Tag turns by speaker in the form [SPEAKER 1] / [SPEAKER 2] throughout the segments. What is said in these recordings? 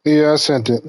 [SPEAKER 1] Yeah, I sent it.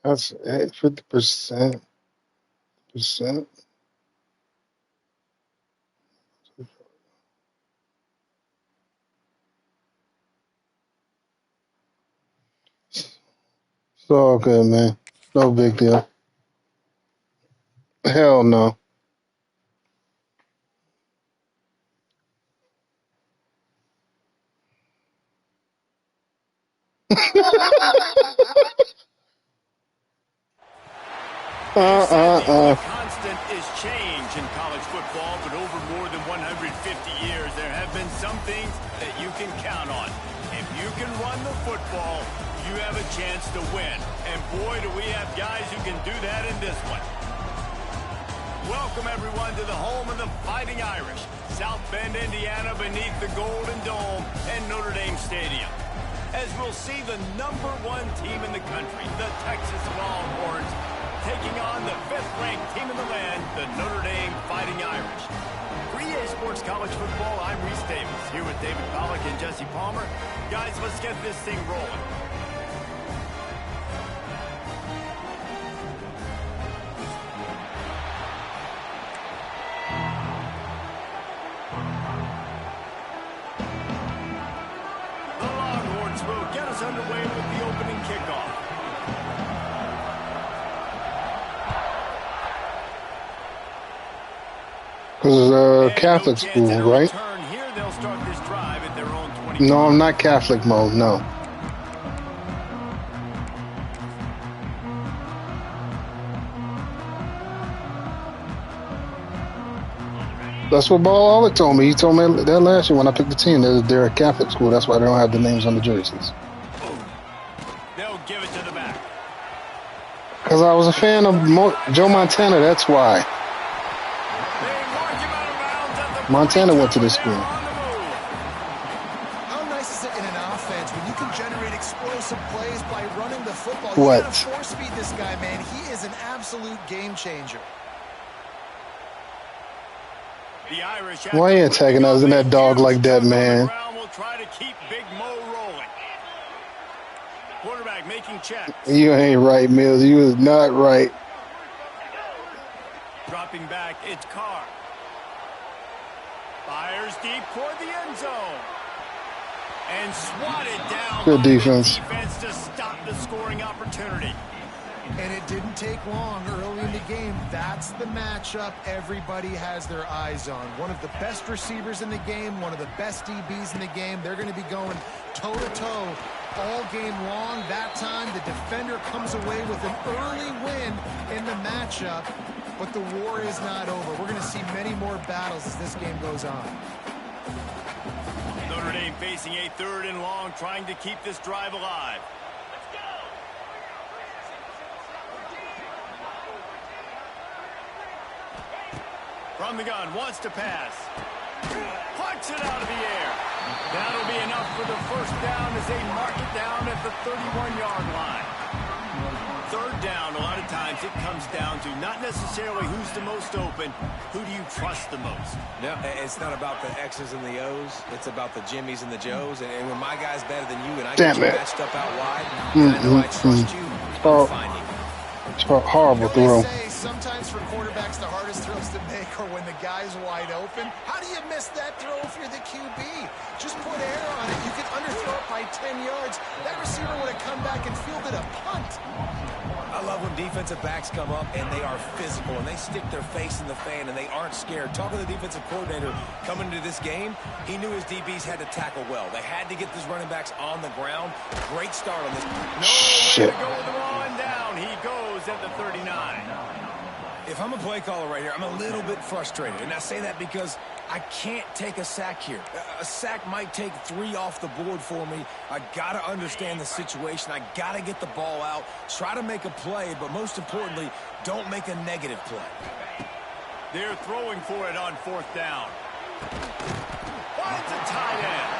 [SPEAKER 1] That's 50%. Percent. It's all good, man. No big deal. Hell no.
[SPEAKER 2] Dave said the only constant is change in college football, but over more than 150 years, there have been some things that you can count on. If you can run the football, you have a chance to win. And boy, do we have guys who can do that in this one. Welcome, everyone, to the home of the Fighting Irish, South Bend, Indiana, beneath the Golden Dome and Notre Dame Stadium. As we'll see the #1 team in the country, the Texas Longhorns, taking on the 5th-ranked team in the land, the Notre Dame Fighting Irish. For EA Sports College Football, I'm Reese Davis, here with David Pollack and Jesse Palmer. Guys, let's get this thing rolling. The Longhorns will get us underway with the opening kickoff.
[SPEAKER 1] Because it's a Catholic school, right?
[SPEAKER 2] Here, they'll start this drive at their own 20.
[SPEAKER 1] No, I'm not Catholic mode, no. That's what Ball Oliver told me. He told me that last year when I picked the team. They're a Catholic school. That's why they don't have the names on the jerseys.
[SPEAKER 2] They'll give it to the back.
[SPEAKER 1] Because I was a fan of Joe Montana, that's why. Montana went to this school.
[SPEAKER 3] How nice is it in an offense when you can generate explosive plays by running the football?
[SPEAKER 1] What?
[SPEAKER 3] You gotta force feed this guy, man. He is an absolute game changer.
[SPEAKER 2] The Irish
[SPEAKER 1] Why you attacking us in that dog like that, man?
[SPEAKER 2] Will try to keep Big Mo rolling. Quarterback making checks.
[SPEAKER 1] You ain't right, Mills. You is not right.
[SPEAKER 2] Dropping back, it's Carr. Fires deep toward the end zone. And swatted down.
[SPEAKER 1] Good defense.
[SPEAKER 2] Defense to stop the scoring opportunity.
[SPEAKER 3] And it didn't take long early in the game. That's the matchup everybody has their eyes on. One of the best receivers in the game, one of the best DBs in the game. They're going to be going toe-to-toe all game long. That time, the defender comes away with an early win in the matchup. But the war is not over. We're going to see many more battles as this game goes on.
[SPEAKER 2] Notre Dame facing a 3rd and long, trying to keep this drive alive. From the gun, wants to pass. knocks it out of the air. That'll be enough for the first down as they mark it down at the 31-yard line. Third down, a lot of times it comes down to not necessarily who's the most open, who do you trust the most?
[SPEAKER 4] No, it's not about the X's and the O's. It's about the Jimmys and the Joes. And when my guy's better than you and I get you matched up out wide, I know I trust you to find him.
[SPEAKER 1] It's horrible throw.
[SPEAKER 3] Sometimes for quarterbacks, the hardest throws to make are when the guy's wide open. How do you miss that throw if you're the QB? Just put air on it. You can underthrow it by 10 yards. That receiver would have come back and fielded a punt.
[SPEAKER 4] I love when defensive backs come up and they are physical and they stick their face in the fan and they aren't scared. Talking to the defensive coordinator coming into this game, he knew his DBs had to tackle well. They had to get these running backs on the ground. Great start on this.
[SPEAKER 2] No way to go with the ball down. He goes at the 39.
[SPEAKER 4] If I'm a play caller right here, I'm a little bit frustrated. And I say that because I can't take a sack here. A sack might take 3 off the board for me. I got to understand the situation. I got to get the ball out, try to make a play, but most importantly, don't make a negative play.
[SPEAKER 2] They're throwing for it on fourth down. Finds a tight end.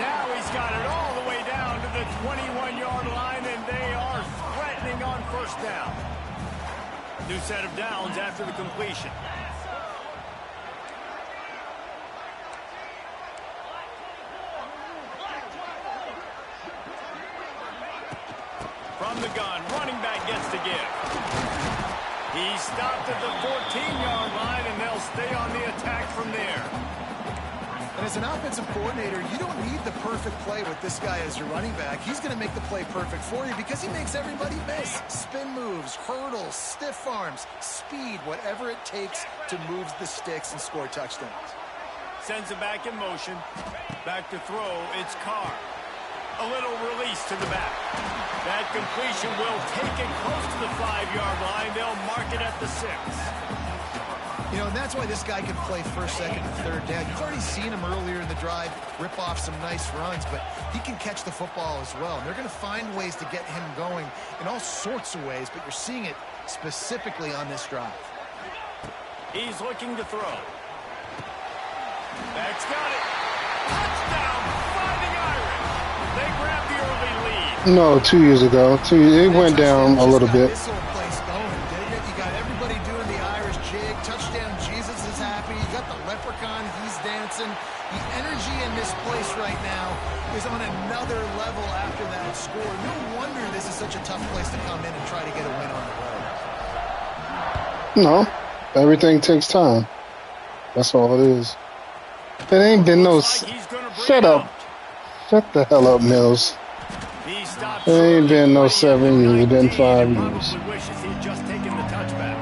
[SPEAKER 2] Now he's got it all the way down to the 21-yard line, and they are threatening on first down. New set of downs after the completion. From the gun, running back gets to give. He stopped at the 14-yard line, and they'll stay on the attack from there.
[SPEAKER 3] And as an offensive coordinator, you don't need the perfect play with this guy as your running back. He's going to make the play perfect for you because he makes everybody miss. Spin moves, hurdles, stiff arms, speed, whatever it takes to move the sticks and score touchdowns.
[SPEAKER 2] Sends it back in motion. Back to throw. It's Carr. A little release to the back. That completion will take it close to the 5-yard line. They'll mark it at the 6.
[SPEAKER 3] You know, and that's why this guy can play first, second, and third down. You've already seen him earlier in the drive rip off some nice runs, but he can catch the football as well. And they're going to find ways to get him going in all sorts of ways, but you're seeing it specifically on this drive.
[SPEAKER 2] He's looking to throw. Back's got it. Touchdown, Fighting Irish. They grab the early lead.
[SPEAKER 1] No, 2 years ago. It went down a little bit.
[SPEAKER 3] This whole place going, didn't it? You got everybody doing the Irish jig. Touchdown, Jesus is happy. You got the leprechaun, he's dancing. The energy in this place right now is on another level after that score. No wonder this is such a tough place to come in and try to get a win on the road.
[SPEAKER 1] No, everything takes time. That's all it is. It ain't been no... Shut up. Shut the hell up, Mills. It ain't been no 7 years. It's been 5 years.
[SPEAKER 2] Wishes he'd just taken the touchback.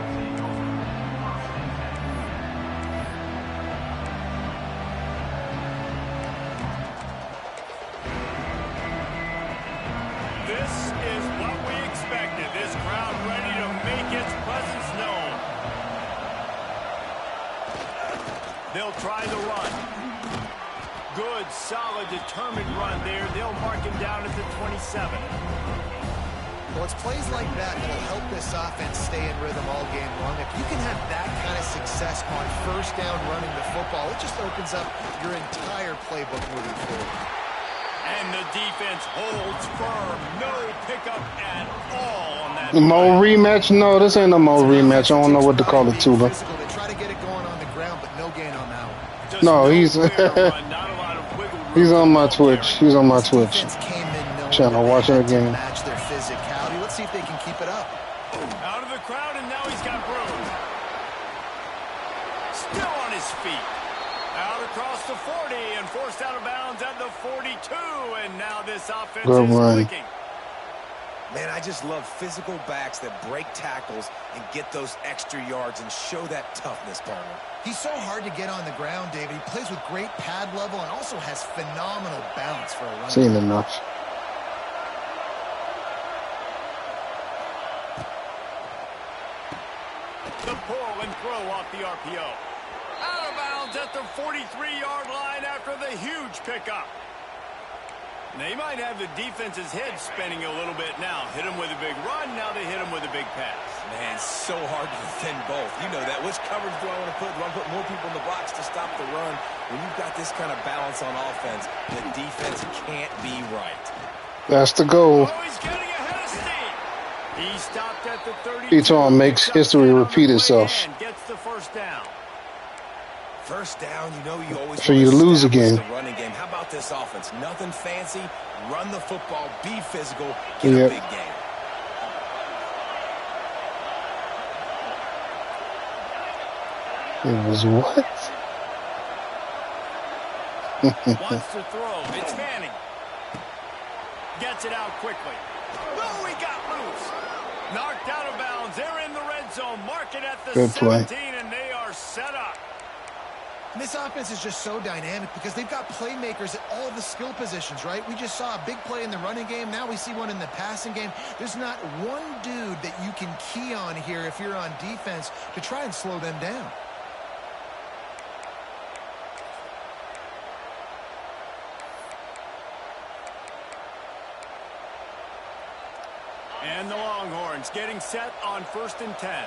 [SPEAKER 2] This is what we expected. This crowd ready to make its presence known. They'll try the run. Good, solid, determined run there. They'll mark him down at the 27.
[SPEAKER 3] Well, it's plays like that that will help this offense stay in rhythm all game long. If you can have that kind of success on first down running the football, it just opens up your entire playbook moving forward.
[SPEAKER 2] And the defense holds firm. No pickup at all on that.
[SPEAKER 1] Mo rematch? No, this ain't a Mo rematch. I don't know what to call it, Tuba.
[SPEAKER 3] They try to get it going on the ground, but no gain on that one.
[SPEAKER 1] No, he's he's on my Twitch. He's on my Twitch channel watching the game.
[SPEAKER 3] Match their physicality. Let's see if they can keep it up.
[SPEAKER 2] Out of the crowd, and now he's got room. Still on his feet. Out across the 40 and forced out of bounds at the 42. And now this offense is clicking.
[SPEAKER 4] Man, I just love physical backs that break tackles and get those extra yards and show that toughness, partner.
[SPEAKER 3] He's so hard to get on the ground, David. He plays with great pad level and also has phenomenal balance for a runner.
[SPEAKER 1] Seen enough.
[SPEAKER 2] The pull and throw off the RPO. Out of bounds at the 43-yard line after the huge pickup. They might have the defense's head spinning a little bit now. Hit them with a big run, now they hit them with a big pass.
[SPEAKER 4] Man, so hard to defend both. You know that. Which coverage do I want to put? Do I put more people in the box to stop the run? When you've got this kind of balance on offense, the defense can't be right.
[SPEAKER 1] That's the goal.
[SPEAKER 2] Oh, he's getting ahead of steam. He stopped at the 32.
[SPEAKER 1] Each one makes history repeat itself.
[SPEAKER 2] Gets the first down.
[SPEAKER 4] First down, you know you always
[SPEAKER 1] So you lose again.
[SPEAKER 4] the running game. How about this offense? Nothing fancy. Run the football, be physical, get a big game.
[SPEAKER 1] It was what?
[SPEAKER 2] Wants to throw. It's Manning. Gets it out quickly. Oh, he got loose. Knocked out of bounds. They're in the red zone. Mark it at the
[SPEAKER 1] Good
[SPEAKER 2] 17,
[SPEAKER 1] play.
[SPEAKER 2] and they are set up.
[SPEAKER 3] And this offense is just so dynamic because they've got playmakers at all the skill positions, right? We just saw a big play in the running game. Now we see one in the passing game. There's not one dude that you can key on here if you're on defense to try and slow them down.
[SPEAKER 2] And the Longhorns getting set on 1st and 10.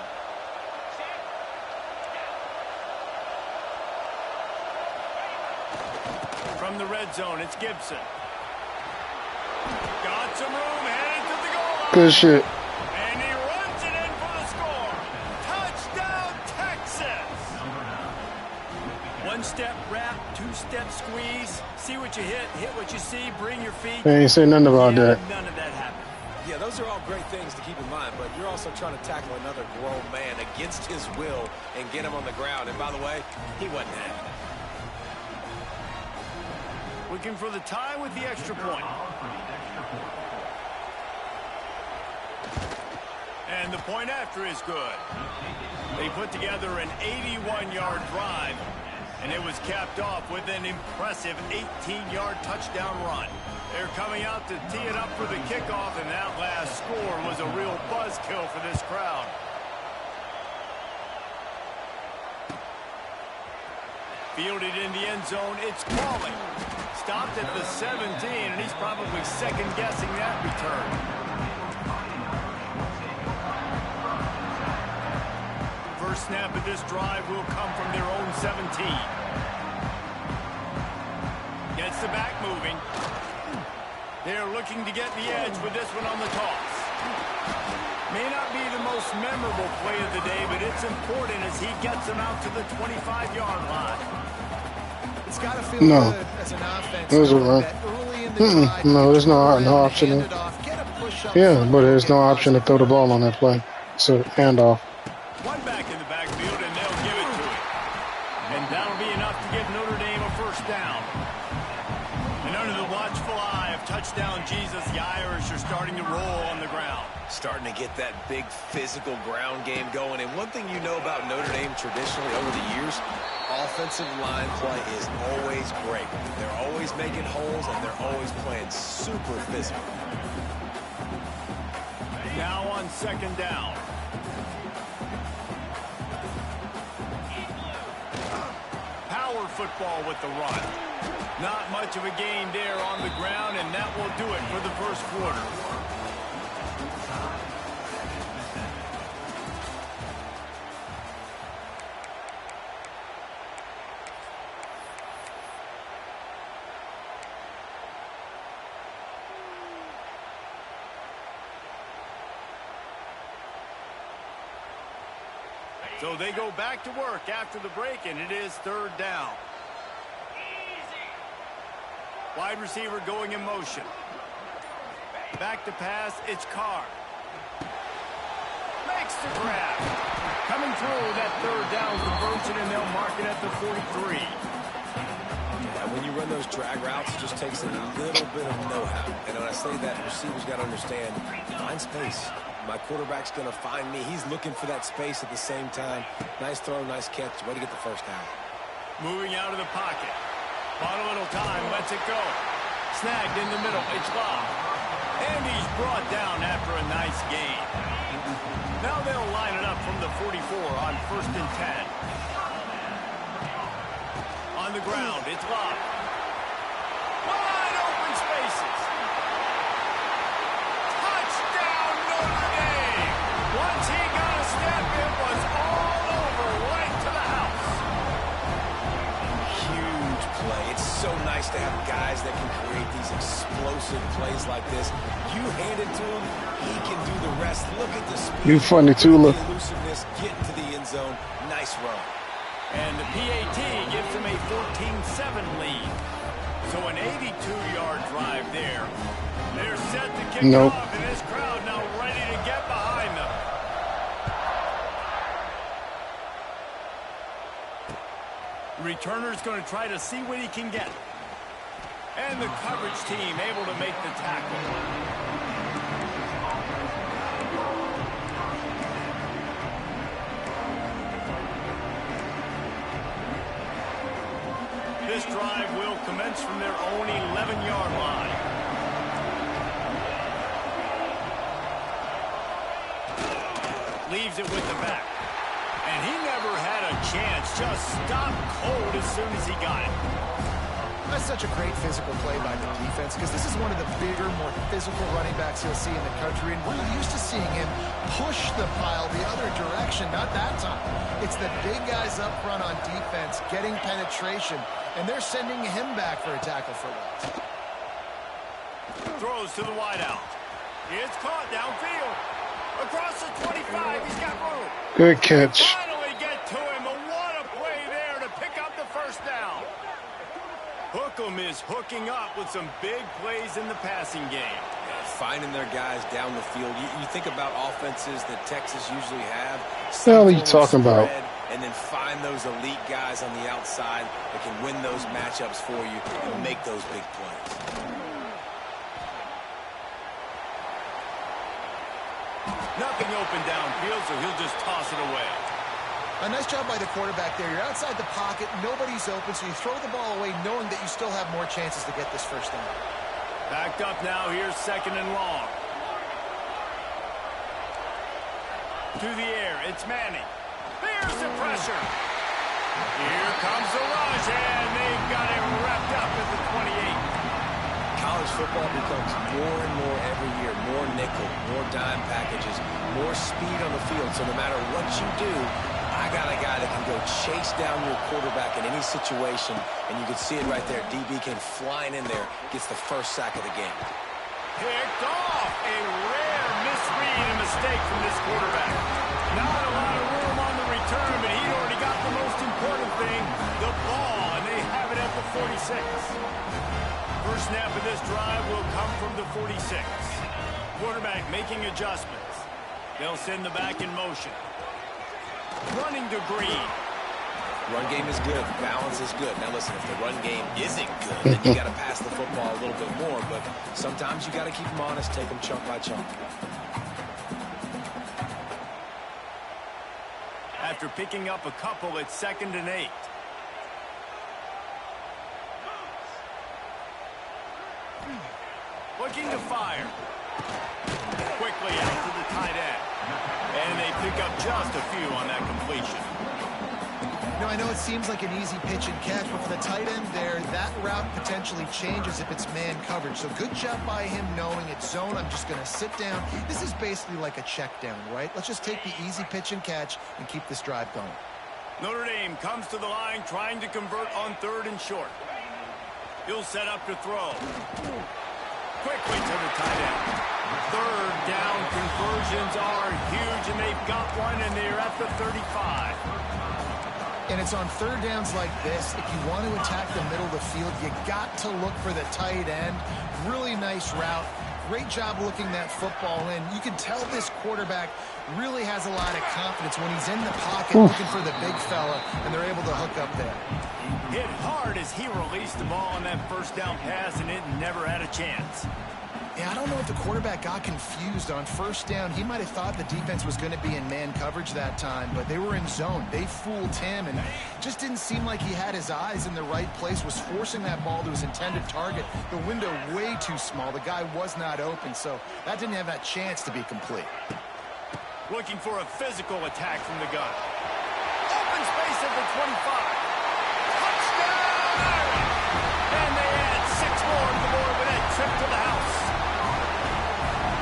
[SPEAKER 2] From the red zone, it's Gibson. Got some room, headed to the goal line.
[SPEAKER 1] Good shit.
[SPEAKER 2] And he runs it in for the score. Touchdown, Texas. One-step wrap, two-step squeeze. See what you hit what you see, bring your feet.
[SPEAKER 1] They ain't say nothing about that.
[SPEAKER 2] None of that happened.
[SPEAKER 4] Yeah, those are all great things to keep in mind, but you're also trying to tackle another grown man against his will and get him on the ground. And by the way, he wasn't having it.
[SPEAKER 2] Looking for the tie with the extra point. And the point after is good. They put together an 81-yard drive, and it was capped off with an impressive 18-yard touchdown run. They're coming out to tee it up for the kickoff, and that last score was a real buzzkill for this crowd. Fielded in the end zone, it's Crawley. Stopped at the 17, and he's probably second-guessing that return. First snap of this drive will come from their own 17. Gets the back moving. They're looking to get the edge with this one on the toss. May not be the most memorable play of the day, but it's important as he gets them out to the 25-yard line.
[SPEAKER 3] It's got to feel good as an offense.
[SPEAKER 1] It was a run. No, there's no option. Yeah, but there's no option to throw the ball on that play. It's a handoff.
[SPEAKER 2] One back in the backfield, and they'll give it to him. And that'll be enough to give Notre Dame a first down. And under the watchful eye of touchdown Jesus, the Irish are starting to roll on the ground.
[SPEAKER 4] Starting to get that big physical ground game going. And one thing you know about Notre Dame traditionally over the years, offensive line play is always great. They're always making holes, and they're always playing super physical.
[SPEAKER 2] Now on second down. Power football with the run. Not much of a gain there on the ground, and that will do it for the first quarter. So they go back to work after the break, and it is third down. Wide receiver going in motion. Back to pass, it's Carr. Makes the grab. Coming through that third down conversion, and they'll mark it at the 43.
[SPEAKER 4] Yeah, when you run those drag routes, it just takes a little bit of know-how. And when I say that, receivers got to understand, find space. My quarterback's going to find me. He's looking for that space at the same time. Nice throw, nice catch. Way to get the first down.
[SPEAKER 2] Moving out of the pocket. On a little time, lets it go. Snagged in the middle, it's Bob. And he's brought down after a nice gain. Now they'll line it up from the 44 on 1st and 10. On the ground, it's Bob. Wide open spaces.
[SPEAKER 4] play. It's so nice to have guys that can create these explosive plays like this. You hand it to him, he can do the rest. Look at the speed.
[SPEAKER 1] You funny, Tula.
[SPEAKER 4] The elusiveness, getting to the end zone. Nice run.
[SPEAKER 2] And the PAT gives them a 14-7 lead. So an 82-yard drive there. They're set to kick off, and this crowd now ready to get behind them. The returner's going to try to see what he can get. And the coverage team able to make the tackle. This drive will commence from their own 11-yard line. Leaves it with the back. And he never had a chance. Just stopped cold as soon as he got it.
[SPEAKER 3] That's such a great physical play by the defense because this is one of the bigger, more physical running backs you'll see in the country. And we're used to seeing him push the pile the other direction. Not that time. It's the big guys up front on defense getting penetration. And they're sending him back for a tackle for loss.
[SPEAKER 2] Throws to the wideout. It's caught downfield. Across the 25, he's got room.
[SPEAKER 1] Good catch.
[SPEAKER 2] Finally get to him. What a play there to pick up the first down. Hookem is hooking up with some big plays in the passing game.
[SPEAKER 4] Finding their guys down the field. You think about offenses that Texas usually have.
[SPEAKER 1] What the hell are you talking about?
[SPEAKER 4] And then find those elite guys on the outside that can win those matchups for you and make those big plays.
[SPEAKER 2] Nothing open downfield, so he'll just toss it away.
[SPEAKER 3] A nice job by the quarterback there. You're outside the pocket, nobody's open, so you throw the ball away knowing that you still have more chances to get this first down.
[SPEAKER 2] Backed up now, here's 2nd and long. To the air, it's Manning. There's the pressure. Here comes the rush, and they've got it wrapped up at the 28.
[SPEAKER 4] College football becomes more and more every year, more nickel, more dime packages, more speed on the field. So no matter what you do, I got a guy that can go chase down your quarterback in any situation, and you can see it right there. DB came flying in there, gets the first sack of the game.
[SPEAKER 2] Picked off. A rare misread and mistake from this quarterback. Not a lot of room on the return, but he already got the most important thing, the ball, and they have it at the 46. First snap of this drive will come from the 46. Quarterback making adjustments. They'll send the back in motion. Running to Green.
[SPEAKER 4] Run game is good. Balance is good. Now listen, if the run game isn't good, then you got to pass the football a little bit more. But sometimes you got to keep them honest, take them chunk by chunk.
[SPEAKER 2] After picking up a couple, it's 2nd and 8. Looking to fire. Quickly out to the tight end. And they pick up just a few on that completion.
[SPEAKER 3] You know, I know it seems like an easy pitch and catch, but for the tight end there, that route potentially changes if it's man coverage. So good job by him knowing it's zone. I'm just going to sit down. This is basically like a check down, right? Let's just take the easy pitch and catch and keep this drive going.
[SPEAKER 2] Notre Dame comes to the line trying to convert on 3rd and short. He'll set up to throw. Quickly to the tight end. 3rd down conversions are huge, and they've got one, and they're at the 35.
[SPEAKER 3] And it's on 3rd downs like this. If you want to attack the middle of the field, you got to look for the tight end. Really nice route. Great job looking that football in. You can tell this quarterback really has a lot of confidence when he's in the pocket looking for the big fella, and they're able to hook up there.
[SPEAKER 2] Hit hard as he released the ball on that first down pass, and it never had a chance.
[SPEAKER 3] Yeah, I don't know if the quarterback got confused on 1st down. He might have thought the defense was going to be in man coverage that time, but they were in zone. They fooled him, and just didn't seem like he had his eyes in the right place, was forcing that ball to his intended target. The window way too small. The guy was not open, so that didn't have that chance to be complete.
[SPEAKER 2] Looking for a physical attack from the gun. Open space at the 25. Touchdown! And they add 6 more to the board with that trip to the house.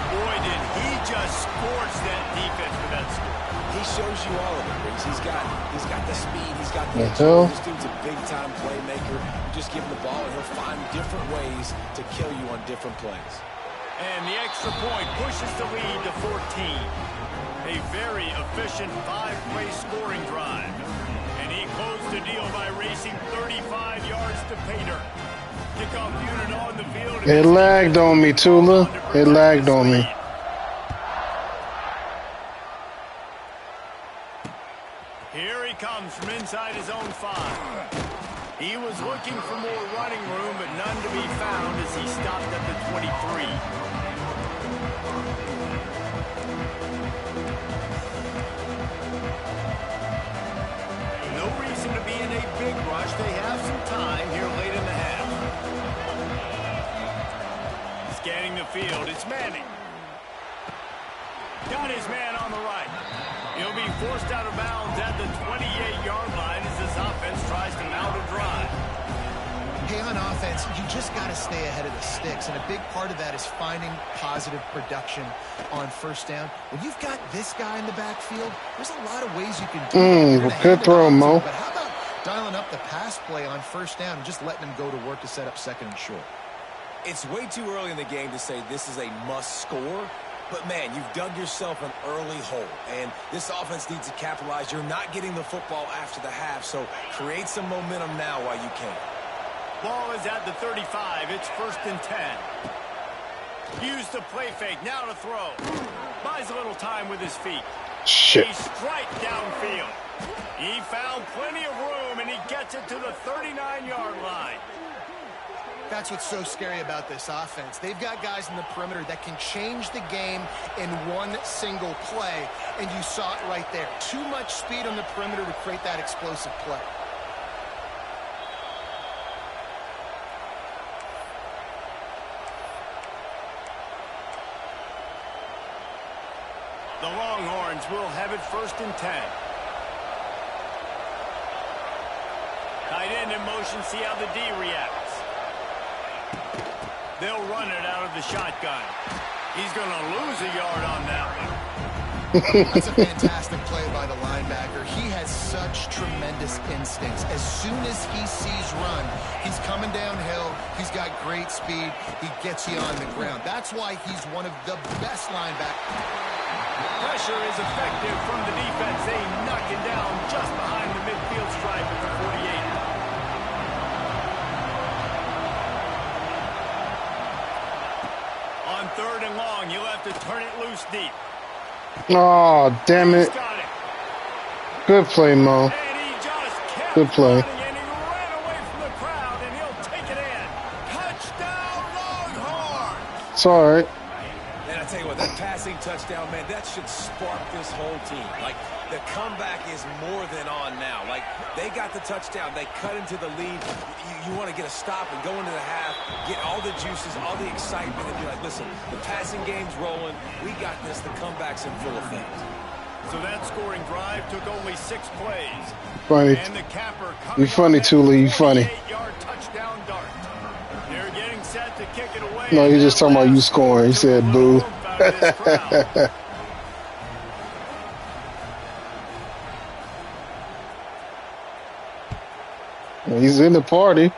[SPEAKER 2] Boy, did he just scorched that defense for that score.
[SPEAKER 4] He shows you all of it, Riggs. He's got the speed. He's got the
[SPEAKER 1] hell.
[SPEAKER 4] This dude's a big-time playmaker. You just give him the ball, and he'll find different ways to kill you on different plays.
[SPEAKER 2] And the extra point pushes the lead to 14. A very efficient 5-play scoring drive. And he closed the deal by racing 35 yards to pay dirt. Kickoff unit on the field.
[SPEAKER 1] It lagged on me, Tula. It lagged on me.
[SPEAKER 2] Here he comes from inside his own 5. He was looking for more running room, but none to be found as he stopped at the 23. No reason to be in a big rush. They have some time here late in the half. Scanning the field, it's Manning. Got his man on the right. He'll be forced out of bounds at the 28-yard line as this offense tries to mount a drive.
[SPEAKER 3] Hey, on offense, you just got to stay ahead of the sticks, and a big part of that is finding positive production on first down. When you've got this guy in the backfield, there's a lot of ways you can do it.
[SPEAKER 1] Good throw, Mo.
[SPEAKER 3] But how about dialing up the pass play on first down and just letting him go to work to set up second and short?
[SPEAKER 4] It's way too early in the game to say this is a must score. But, man, you've dug yourself an early hole, and this offense needs to capitalize. You're not getting the football after the half, so create some momentum now while you can.
[SPEAKER 2] Ball is at the 35. It's 1st and 10. Use the play fake. Now to throw. Buys a little time with his feet.
[SPEAKER 1] Shit.
[SPEAKER 2] A strike downfield. He found plenty of room, and he gets it to the 39-yard line.
[SPEAKER 3] That's what's so scary about this offense. They've got guys in the perimeter that can change the game in one single play, and you saw it right there. Too much speed on the perimeter to create that explosive play.
[SPEAKER 2] The Longhorns will have it 1st and 10. Tight end in motion, see how the D reacts. They'll run it out of the shotgun. He's going to lose a yard on that one.
[SPEAKER 3] That's a fantastic play by the linebacker. He has such tremendous instincts. As soon as he sees run, he's coming downhill. He's got great speed. He gets you on the ground. That's why he's one of the best linebackers.
[SPEAKER 2] Pressure is effective from the defense. They knock him down just behind the midfield stripe at the 48. On 3rd and long, you'll have to turn it loose deep.
[SPEAKER 1] Oh, damn it. Good play, Mo. Good play.
[SPEAKER 2] And he ran away from the crowd, and he'll take it in. Touchdown, Longhorns!
[SPEAKER 1] It's all right.
[SPEAKER 4] And I tell you what, that passing touchdown, man, that should spark this whole team. Like, the comeback is more than on now. Like, they got the touchdown. They cut into the lead. You want to get a stop and go into the half, get all the juices, all the excitement, and be like, listen, the passing game's rolling. We got this. The comeback's in full effect.
[SPEAKER 2] So that scoring drive took only 6 plays.
[SPEAKER 1] Funny.
[SPEAKER 2] And the capper
[SPEAKER 1] You funny, Tula. You funny.
[SPEAKER 2] 48-yard touchdown dart. They're getting set to kick it away.
[SPEAKER 1] No, he's just talking about you scoring. He said, boo. He's in the party.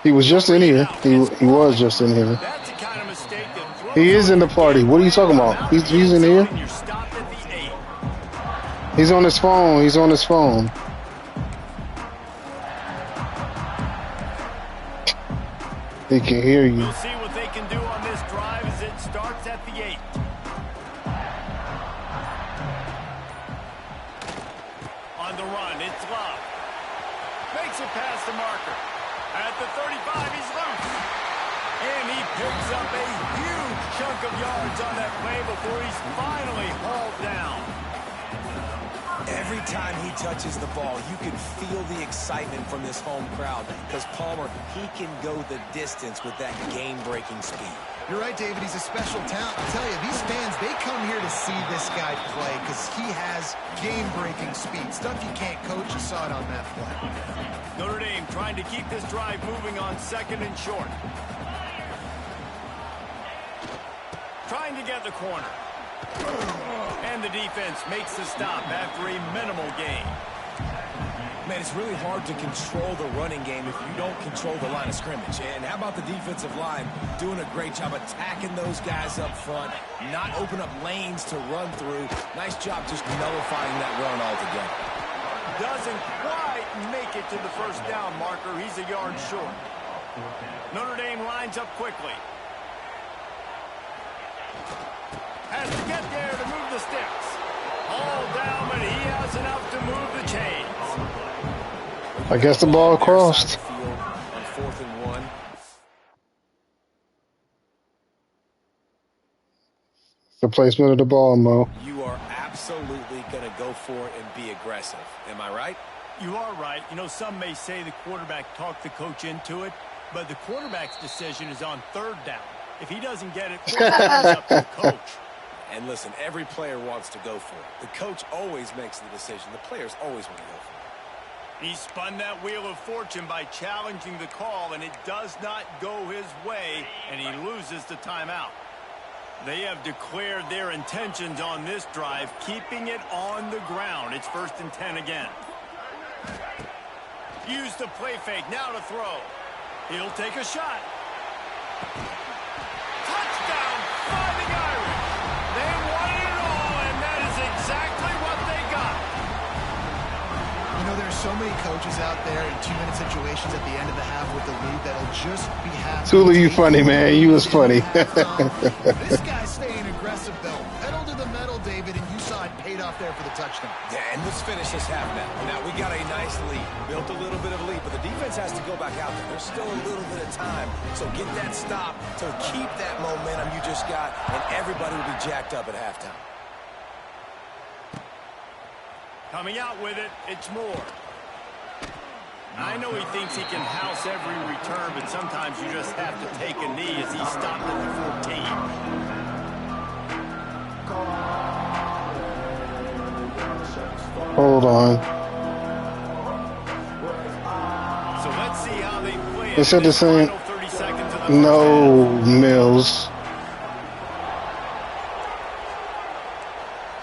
[SPEAKER 1] He was just in here. He was just in here.
[SPEAKER 2] That's the kind of mistake that
[SPEAKER 1] He is in the party. What are you talking about? He's in here. He's on his phone. He's on his phone. He can hear you.
[SPEAKER 2] We'll see what they can do on this drive as it starts at the 8. On the run, it's Love. Makes it past the marker. At the 35, he's loose. And he picks up a huge chunk of yards on that play before he's finally hauled down.
[SPEAKER 4] Every time he touches the ball, you can feel the excitement from this home crowd because Palmer, he can go the distance with that game-breaking speed.
[SPEAKER 3] You're right, David. He's a special talent. I'll tell you, these fans, they come here to see this guy play because he has game-breaking speed. Stuff you can't coach. You saw it on that play.
[SPEAKER 2] Notre Dame trying to keep this drive moving on 2nd and short. trying to get the corner. And the defense makes the stop after a minimal gain.
[SPEAKER 4] Man, it's really hard to control the running game if you don't control the line of scrimmage. And how about the defensive line doing a great job attacking those guys up front, not open up lanes to run through. Nice job just nullifying that run altogether.
[SPEAKER 2] Doesn't quite make it to the first down marker. He's a yard short. Notre Dame lines up quickly. Has to get there to move the sticks. All down, but he has enough to move the chains.
[SPEAKER 1] I guess the ball crossed.
[SPEAKER 4] On 4th and 1.
[SPEAKER 1] The placement of the ball, Mo.
[SPEAKER 4] You are absolutely going to go for it and be aggressive. Am I right?
[SPEAKER 2] You are right. You know, some may say the quarterback talked the coach into it, but the quarterback's decision is on 3rd down. If he doesn't get it, it's up to the coach.
[SPEAKER 4] And listen, every player wants to go for it. The coach always makes the decision. The players always want to go for it.
[SPEAKER 2] He spun that wheel of fortune by challenging the call, and it does not go his way, and he loses the timeout. They have declared their intentions on this drive, keeping it on the ground. It's 1st and 10 again. Use the play fake, now to throw. He'll take a shot. Touchdown, Fighting Irish. They wanted it all, and that is exactly what they got.
[SPEAKER 3] You know, there's so many coaches out there in 2-minute situations at the end of the half with the lead that'll just be happy.
[SPEAKER 1] Tula, you funny, man. You was funny.
[SPEAKER 3] This guy's staying aggressive, though. Pedal to the metal, David, and you saw it paid off there for the touchdown.
[SPEAKER 4] Yeah, and let's finish this half now. Now, we got a nice lead. Built a little bit of a lead, but the defense has to go back out there. There's still a little bit of time. So get that stop to keep that momentum you just got, and everybody will be jacked up at halftime.
[SPEAKER 2] Coming out with it, it's Moore. I know he thinks he can house every return, but sometimes you just have to take a knee as he stopped at the 14.
[SPEAKER 1] Hold on.
[SPEAKER 2] So let's see how they play.
[SPEAKER 1] They said the same. No, Mills.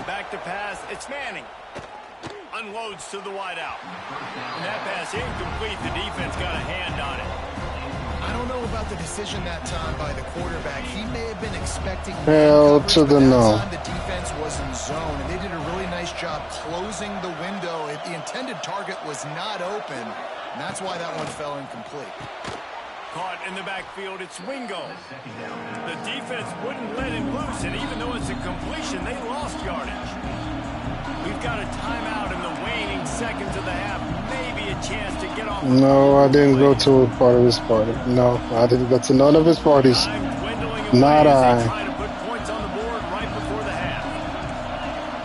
[SPEAKER 2] Back to pass. It's Manning. Unloads to the wideout. And that pass incomplete. The defense got a hand on it.
[SPEAKER 3] I don't know about the decision that time by the quarterback. He may have been expecting
[SPEAKER 1] hell to the no.
[SPEAKER 3] The defense was in zone, and they did a really nice job closing the window. The intended target was not open, and that's why that one fell incomplete.
[SPEAKER 2] Caught in the backfield, it's Wingo. The defense wouldn't let him loose, and even though it's a completion, they lost yardage. We've got a timeout in the waning seconds of the half. Maybe a chance to get off.
[SPEAKER 1] No, I didn't go to a part of his party. No, I didn't go to none of his parties. Not I.
[SPEAKER 2] Trying to put points on the board right before the half.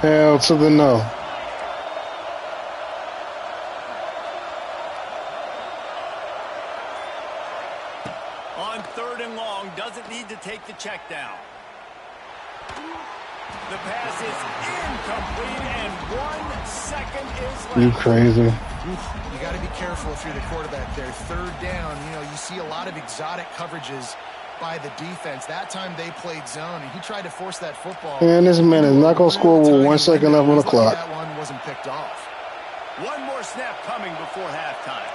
[SPEAKER 1] Hell to the no.
[SPEAKER 2] On 3rd and long, doesn't need to take the check down. The pass is incomplete, and 1 second is left.
[SPEAKER 1] You crazy.
[SPEAKER 3] You got to be careful if you're the quarterback there. 3rd down, you know, you see a lot of exotic coverages by the defense. That time they played zone, and he tried to force that football.
[SPEAKER 1] Man, this man is not going to score with 1 second left on the clock.
[SPEAKER 3] That one wasn't picked off.
[SPEAKER 2] One more snap coming before halftime.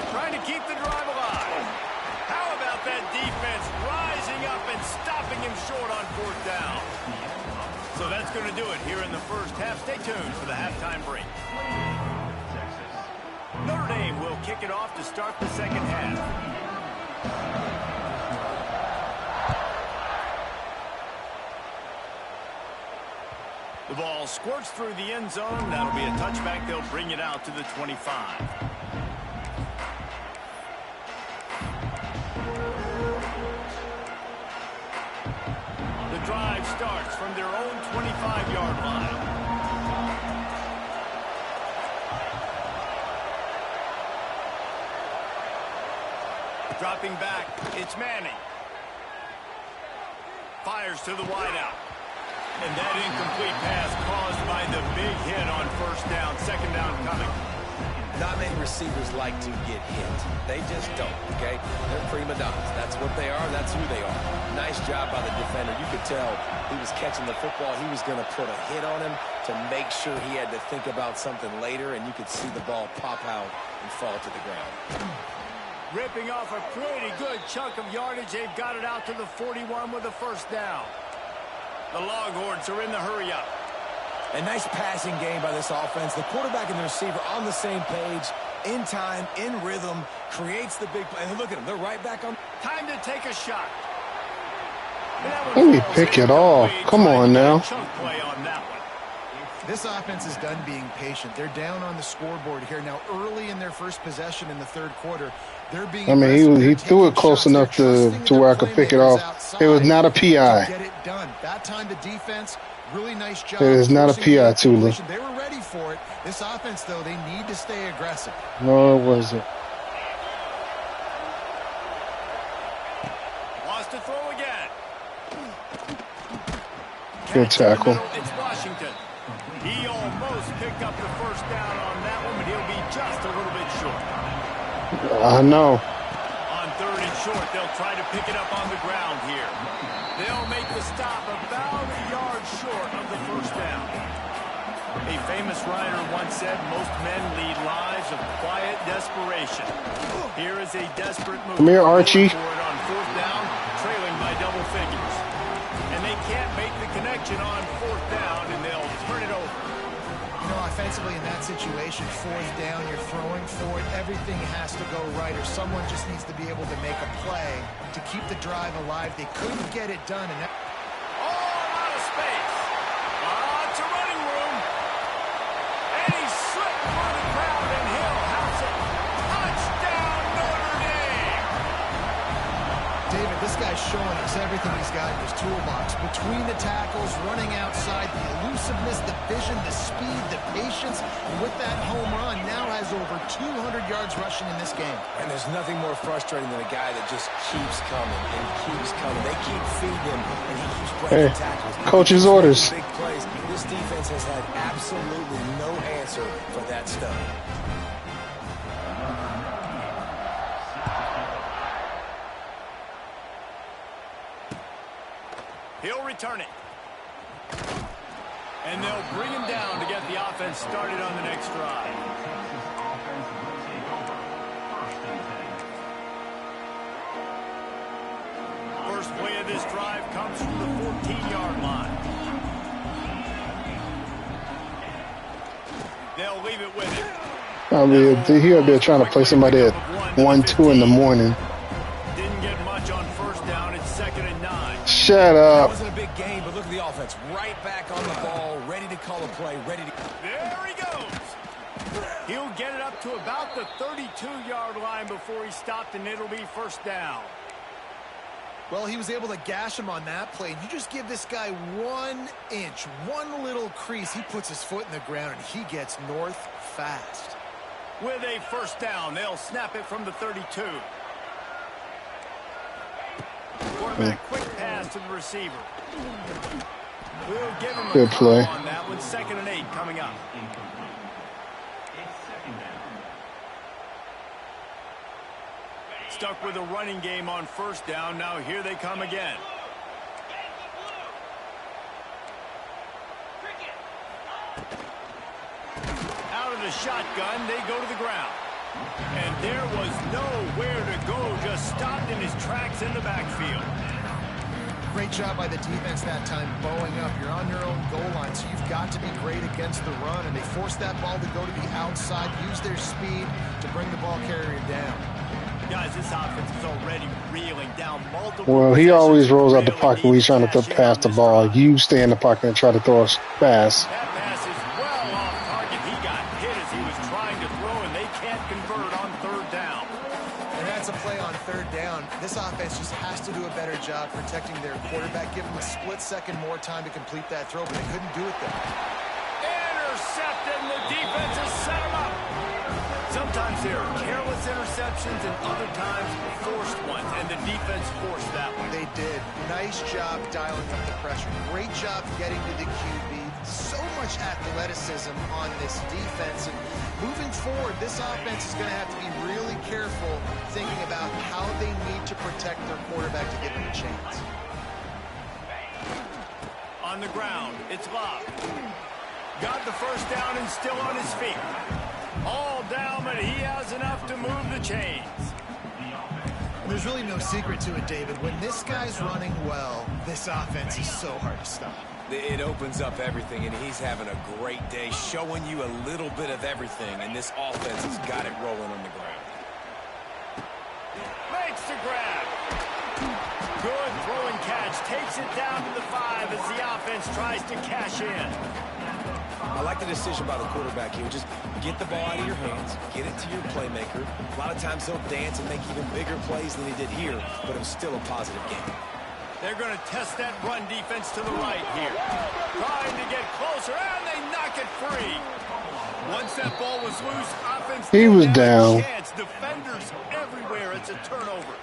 [SPEAKER 2] Trying to keep the drive alive. How about that defense rising up and stopping him short on 4th down? So that's going to do it here in the first half. Stay tuned for the halftime break. Notre Dame will kick it off to start the second half. The ball squirts through the end zone. That'll be a touchback. They'll bring it out to the 25. The drive starts from their own 25-yard line. Dropping back, it's Manning. Fires to the wideout. And that incomplete pass caused by the big hit on 1st down. 2nd down coming.
[SPEAKER 4] Not many receivers like to get hit. They just don't, okay? They're prima donnas. That's what they are. That's who they are. Nice job by the defender. You could tell he was catching the football. He was going to put a hit on him to make sure he had to think about something later, and you could see the ball pop out and fall to the ground.
[SPEAKER 2] Ripping off a pretty good chunk of yardage. They've got it out to the 41 with a first down. The Longhorns are in the hurry-up.
[SPEAKER 4] A nice passing game by this offense. The quarterback and the receiver on the same page, in time, in rhythm, creates the big play. And look at them. They're right back on.
[SPEAKER 2] Time to take a shot.
[SPEAKER 1] Let me pick it off. Come on now.
[SPEAKER 3] This offense is done being patient. They're down on the scoreboard here. Now, early in their first possession in the third quarter, they're being
[SPEAKER 1] I mean, he threw it close enough to where I could pick it off. It was not a PI.
[SPEAKER 3] Get it done. That time the defense, really nice job.
[SPEAKER 1] It is not a PI, Tula.
[SPEAKER 3] They were ready for it. This offense, though, they need to stay aggressive.
[SPEAKER 1] No, it wasn't.
[SPEAKER 2] Wants to throw again.
[SPEAKER 1] Good tackle.
[SPEAKER 2] It's Washington. He almost picked up the first down on that one, but he'll be just a little bit short.
[SPEAKER 1] I know.
[SPEAKER 2] On third and short, they'll try to pick it up on the ground here. They'll make the stop about a yard short of the first down. A famous writer once said, most men lead lives of quiet desperation. Here is a desperate move.
[SPEAKER 1] Come here, Archie.
[SPEAKER 2] For it on fourth down, trailing by double figures. And they can't make the connection on fourth down, and they'll turn it over.
[SPEAKER 3] You know, offensively in that situation, fourth down, you're throwing for it. Everything has to go right, or someone just needs to be able to make a play to keep the drive alive. They couldn't get it done. And that
[SPEAKER 2] out of space. It's a running room. And he slipped through the crowd, and Hill has it. Touchdown, Notre Dame.
[SPEAKER 3] David, this guy's showing us everything he's got in his toolbox. Between the tackles, running outside, the elusiveness, the vision, the speed, the patience. And with that home run, now has over 200 yards rushing in this game.
[SPEAKER 4] And there's nothing more frustrating than a guy that just keeps coming and keeps coming. They keep feeding him, and he keeps breaking tackles.
[SPEAKER 1] Coach's orders.
[SPEAKER 4] Big plays. This defense has had absolutely no answer for that stuff.
[SPEAKER 2] He'll return it. And they'll bring him down to get the offense started on the next drive. First play of this drive comes from the 14-yard line. They'll leave it with him.
[SPEAKER 1] I mean, he'll be trying to play somebody at 1-2 in the morning.
[SPEAKER 2] Didn't get much on first down. It's 2nd and 9.
[SPEAKER 1] Shut
[SPEAKER 4] That
[SPEAKER 1] up.
[SPEAKER 4] wasn't a big game, but look at the offense. Right back on the ball, ready to call a play, ready to...
[SPEAKER 2] There he goes. He'll get it up to about the 32-yard line before he stopped, and it'll be first down.
[SPEAKER 3] Well, he was able to gash him on that play. You just give this guy 1 inch, one little crease. He puts his foot in the ground, and he gets north fast.
[SPEAKER 2] With a first down, they'll snap it from the 32. Quarterback quick pass to the receiver. We'll give him a
[SPEAKER 1] Good play.
[SPEAKER 2] call on that one. 2nd and 8 coming up. Stuck with a running game on first down. Now here they come again. Out of the shotgun, they go to the ground. And there was nowhere to go, just stopped in his tracks in the backfield.
[SPEAKER 3] Great job by the defense that time, bowing up. You're on your own goal line, so you've got to be great against the run. And they forced that ball to go to the outside, use their speed to bring the ball carrier down.
[SPEAKER 2] Guys, this offense is already reeling down multiple.
[SPEAKER 1] Well, he always rolls out the pocket when he's trying to pass the ball. You stay in the pocket and try to throw a pass.
[SPEAKER 2] That pass is well off target. He got hit as he was trying to throw, and they can't convert on third down.
[SPEAKER 3] And that's a play on third down. This offense just has to do a better job protecting their quarterback. Give them a split second more time to complete that throw, but they couldn't do it there.
[SPEAKER 2] Intercepted, and the defense has set him up. Sometimes there are careless interceptions, and other times forced ones, and the defense forced that one.
[SPEAKER 3] They did. Nice job dialing up the pressure. Great job getting to the QB. So much athleticism on this defense. And moving forward, this offense is going to have to be really careful thinking about how they need to protect their quarterback to give them a chance.
[SPEAKER 2] On the ground, it's Love. Got the first down and still on his feet. All down, but he has enough to move the chains.
[SPEAKER 3] There's really no secret to it, David. When this guy's running well, this offense is so hard to stop.
[SPEAKER 4] It opens up everything, and he's having a great day, showing you a little bit of everything, and this offense has got it rolling on the ground.
[SPEAKER 2] Makes the grab. Good throwing catch. Takes it down to the 5 as the offense tries to cash in.
[SPEAKER 4] I like the decision by the quarterback here. Just get the ball out of your hands, get it to your playmaker. A lot of times he'll dance and make even bigger plays than he did here, but it was still a positive game.
[SPEAKER 2] They're going to test that run defense to the right here. Trying to get closer, and they knock it free. Once that ball was loose, offense
[SPEAKER 1] he was down.
[SPEAKER 2] Chance. Defenders everywhere. It's a turnover.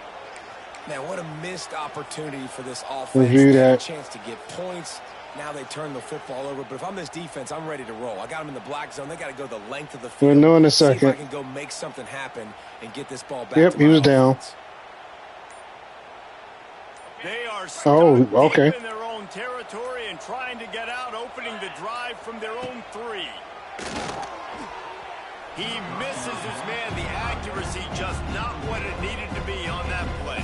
[SPEAKER 4] Man, what a missed opportunity for this offense.
[SPEAKER 1] Review that.
[SPEAKER 4] A chance to get points. Now they turn the football over. But if I'm this defense, I'm ready to roll. I got them in the black zone. They got to go the length of the field.
[SPEAKER 1] We'll know in a
[SPEAKER 4] See if
[SPEAKER 1] second.
[SPEAKER 4] I can go make something happen and get this ball back.
[SPEAKER 1] Yep,
[SPEAKER 4] to
[SPEAKER 1] he
[SPEAKER 4] my
[SPEAKER 1] was
[SPEAKER 4] offense.
[SPEAKER 1] down.
[SPEAKER 2] They are stuck
[SPEAKER 1] okay.
[SPEAKER 2] deep in their own territory and trying to get out, opening the drive from their own 3. He misses his man. The accuracy just not what it needed to be on that play.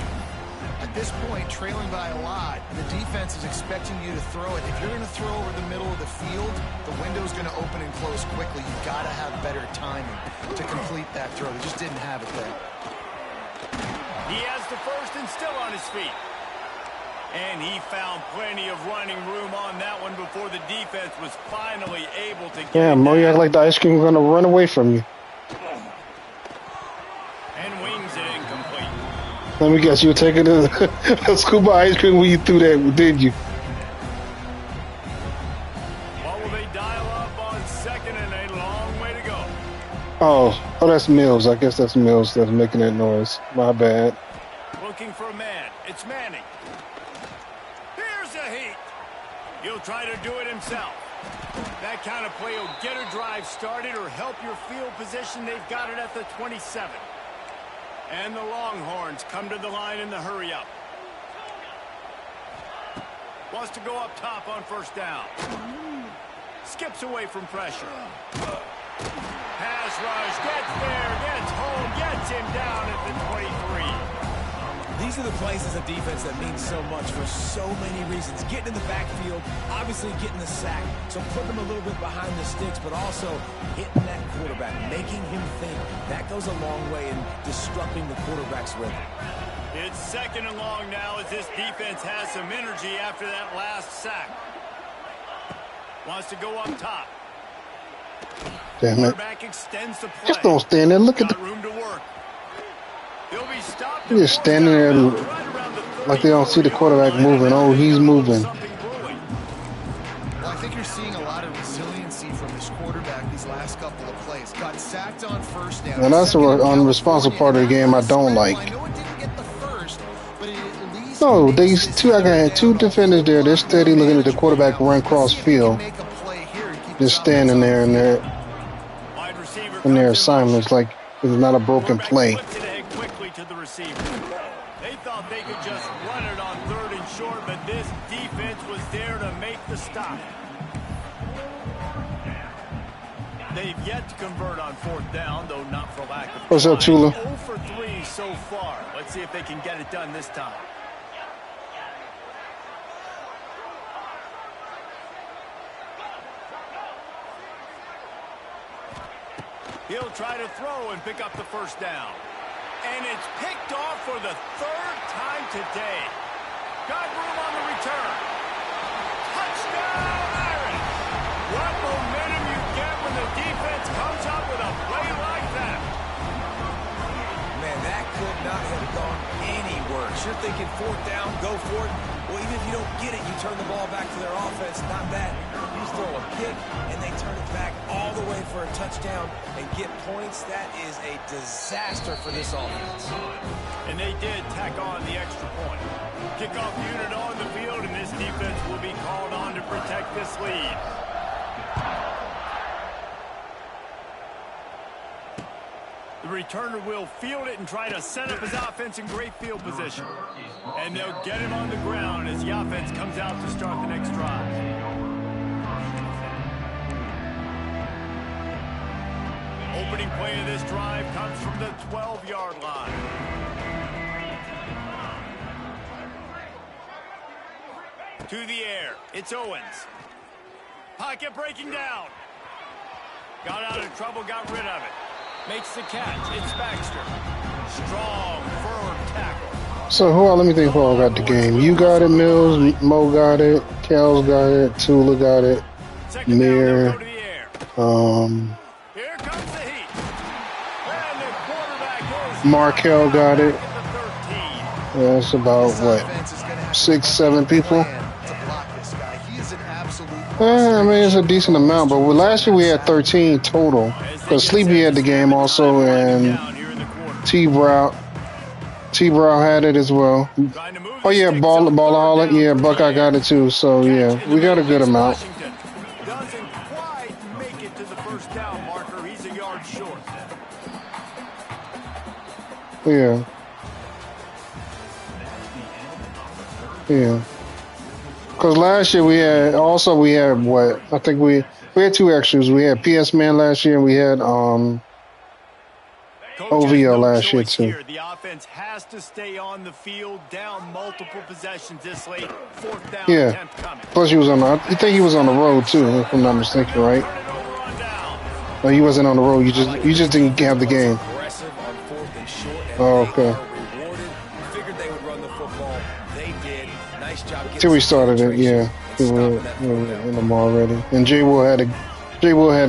[SPEAKER 3] At this point, trailing by a lot, the defense is expecting you to throw it. If you're going to throw over the middle of the field, the window's going to open and close quickly. You've got to have better timing to complete that throw. They just didn't have it there.
[SPEAKER 2] He has the first and still on his feet. And he found plenty of running room on that one before the defense was finally able to get
[SPEAKER 1] Damn, Mo, you act like the ice cream was going to run away from you.
[SPEAKER 2] And wings it incomplete.
[SPEAKER 1] Let me guess, you were taking a scoop of ice cream when you threw that, did you?
[SPEAKER 2] What will they dial up on second and a long way to go?
[SPEAKER 1] Oh, that's Mills. I guess that's Mills that's making that noise. My bad.
[SPEAKER 2] Looking for a man. It's Manning. Here's a heat. He'll try to do it himself. That kind of play will get a drive started or help your field position. They've got it at the 27. And the Longhorns come to the line in the hurry-up. Wants to go up top on first down. Skips away from pressure. Pass rush, gets there, gets home, gets him down at the 23.
[SPEAKER 4] These are the plays as a defense that mean so much for so many reasons. Getting in the backfield, obviously getting the sack, so putting them a little bit behind the sticks, but also hitting that quarterback, making him think. That goes a long way in disrupting the quarterback's rhythm.
[SPEAKER 2] It's second and long now as this defense has some energy after that last sack. Wants to go up top.
[SPEAKER 1] Damn it.
[SPEAKER 2] Quarterback extends the play.
[SPEAKER 1] Just don't stand there. Look at
[SPEAKER 2] Got
[SPEAKER 1] the...
[SPEAKER 2] room to work. He'll be stopped.
[SPEAKER 1] You're just standing there like they don't see the quarterback moving. Oh, he's moving.
[SPEAKER 3] Well, I think you're seeing a lot of resiliency from this quarterback these last couple of plays. Got sacked on first down.
[SPEAKER 1] And that's the unresponsible part of the game I don't like.
[SPEAKER 3] I know it didn't get the first, but it at least
[SPEAKER 1] No, I had two defenders there. They're steady looking at the quarterback run cross field. Just standing there in their assignments like it's not a broken play.
[SPEAKER 2] They thought they could just run it on third and short, but this defense was there to make the stop. They've yet to convert on fourth down, though not for lack of trying.
[SPEAKER 1] What's up, Tula?
[SPEAKER 2] 0 for 3 so far. Let's see if they can get it done this time. He'll try to throw and pick up the first down. And it's picked off for the third time today. Got room on the return. Touchdown, Irish! What momentum you get when the defense comes up with a play like that.
[SPEAKER 4] Man, that could not have gone any worse. You're thinking fourth down, go for it. Well, even if you don't get it, you turn the ball back to their offense. Not that. You just throw a pick, and they turn it back all the way for a touchdown and get points. That is a disaster for this offense.
[SPEAKER 2] And they did tack on the extra point. Kickoff unit on the field, and this defense will be called on to protect this lead. The returner will field it and try to set up his offense in great field position. And they'll get him on the ground as the offense comes out to start the next drive. Opening play of this drive comes from the 12-yard line. To the air, it's Owens. Pocket breaking down. Got out of trouble, got rid of it. Makes the catch, it's Baxter. Strong, firm tackle.
[SPEAKER 1] So let me think who all got the game. You got it, Mills, Mo got it, Kels got it, Tula got it, Mir,
[SPEAKER 2] Here comes the heat. And the quarterback is
[SPEAKER 1] Markel got it. That's about, what, 6, 7 people? I mean, it's a decent amount, but last year we had 13 total. Because Sleepy had the game also, and T-Brow had it as well. Oh, yeah, Ballaholic. Yeah, Buckeye got it too. So, yeah, we got a good amount.
[SPEAKER 2] Doesn't quite make it to the first down marker. He's a yard short.
[SPEAKER 1] Yeah. Yeah. Because last year we had what? I think we had 2 extras. We had PS Man last year, and we had OVO last year too.
[SPEAKER 2] Here. The offense has to stay on the field, down multiple possessions this late. 4th down attempt coming.
[SPEAKER 1] Plus he was on I think he was on the road too, if I'm not mistaken, right? No, he wasn't on the road. You just didn't have the game. Oh, okay.
[SPEAKER 4] Figured they would run the football. They did. Nice job.
[SPEAKER 1] Till we started it, yeah. We were in them already. And J Will had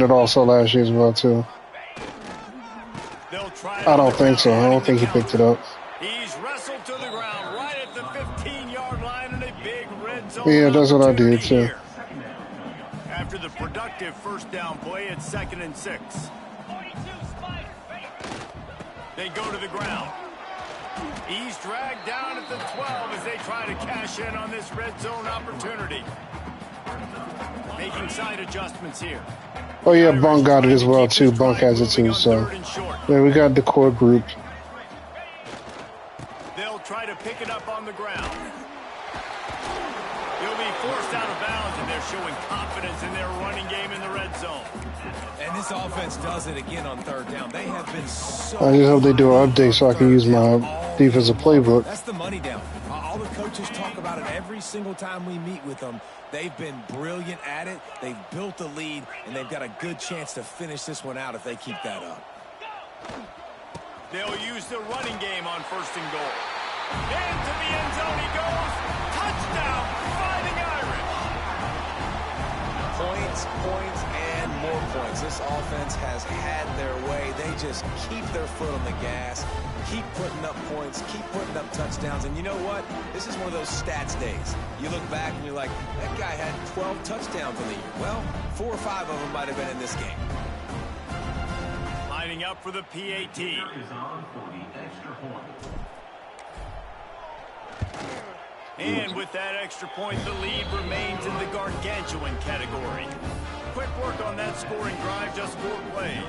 [SPEAKER 1] it also last year as well too. I don't think so. I don't think he picked it up.
[SPEAKER 2] He's wrestled to the ground right at the 15-yard line in a big red zone.
[SPEAKER 1] Yeah, that's what I did too.
[SPEAKER 2] After the productive first down play, it's 2nd and 6. They go to the ground. He's dragged down at the 12 as they try to cash in on this red zone opportunity. Making side adjustments here.
[SPEAKER 1] Oh yeah, Bunk got it as well too. Bunk has it too. So yeah, we got the core group.
[SPEAKER 2] They'll try to pick it up on the ground. He'll be forced out of bounds, and they're showing confidence in their running game in the red zone.
[SPEAKER 4] And this offense does it again on 3rd down. They have been so.
[SPEAKER 1] I just hope they do an update so I can use my defensive playbook.
[SPEAKER 4] That's the money down. All the coaches talk about it every single time we meet with them. They've been brilliant at it. They've built the lead, and they've got a good chance to finish this one out if they keep that up.
[SPEAKER 2] They'll use the running game on 1st and goal. Into the end zone he goes. Touchdown, Fighting Irish.
[SPEAKER 4] Points, and more points. This offense has had their way. They just keep their foot on the gas, keep putting up points, keep putting up touchdowns. And you know what? This is one of those stats days. You look back and you're like, that guy had 12 touchdowns in the year. Well, 4 or 5 of them might have been in this game.
[SPEAKER 2] Lining up for the PAT. And with that extra point, the lead remains in the gargantuan category. Quick work on that scoring drive, just 4 plays.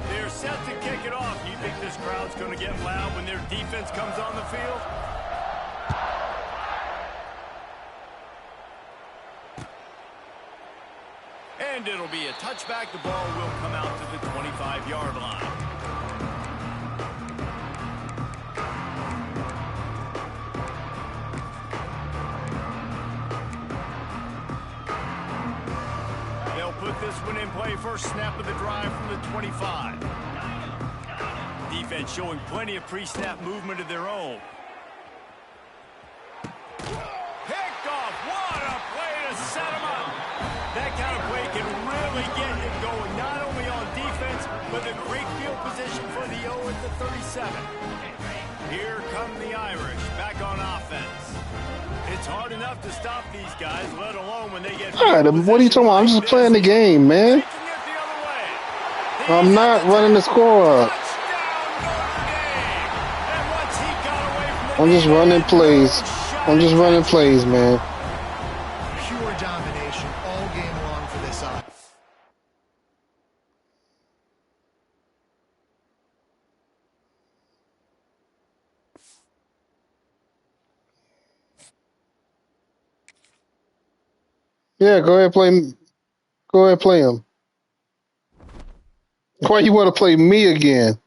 [SPEAKER 2] They're set to kick it off. You think this crowd's going to get loud when their defense comes on the field? And it'll be a touchback. The ball will come out to the 25-yard line. Put this one in play. First snap of the drive from the 25. Defense showing plenty of pre-snap movement of their own. Picked off. What a play to set him up. That kind of play can really get him going, not only on defense, but the great field position for the O at the 37. Here come the Irish back on offense. It's hard enough to stop these guys, let alone when they get...
[SPEAKER 1] All right, what are you talking about? I'm just playing the game, man. I'm not running the score up. I'm just running plays. I'm just running plays, man.
[SPEAKER 3] Pure domination all game long for this offense.
[SPEAKER 1] Yeah, go ahead play. Go ahead play him. Why you want to play me again?